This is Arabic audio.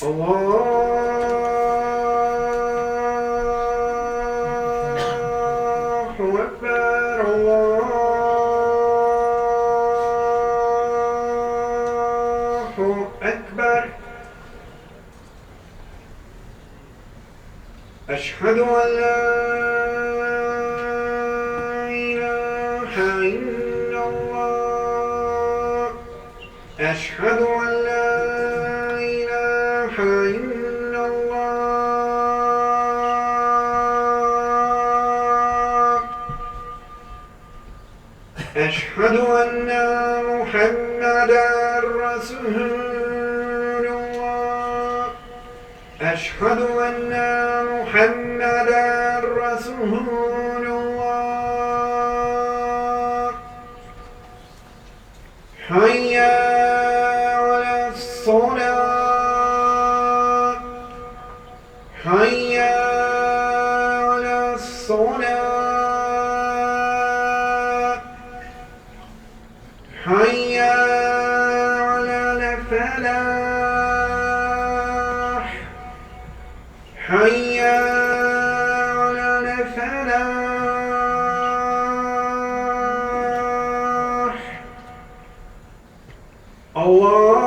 الله أكبر. الله أكبر. أشهد أن لا إله إلا الله. أشهد أن لا إله إلا الله. أشهد أن محمدا رسول الله. أشهد أن محمدا رسول الله. حي على الصلاة. حي على الصلاة. حي على الفلاح. حي على الفلاح. الله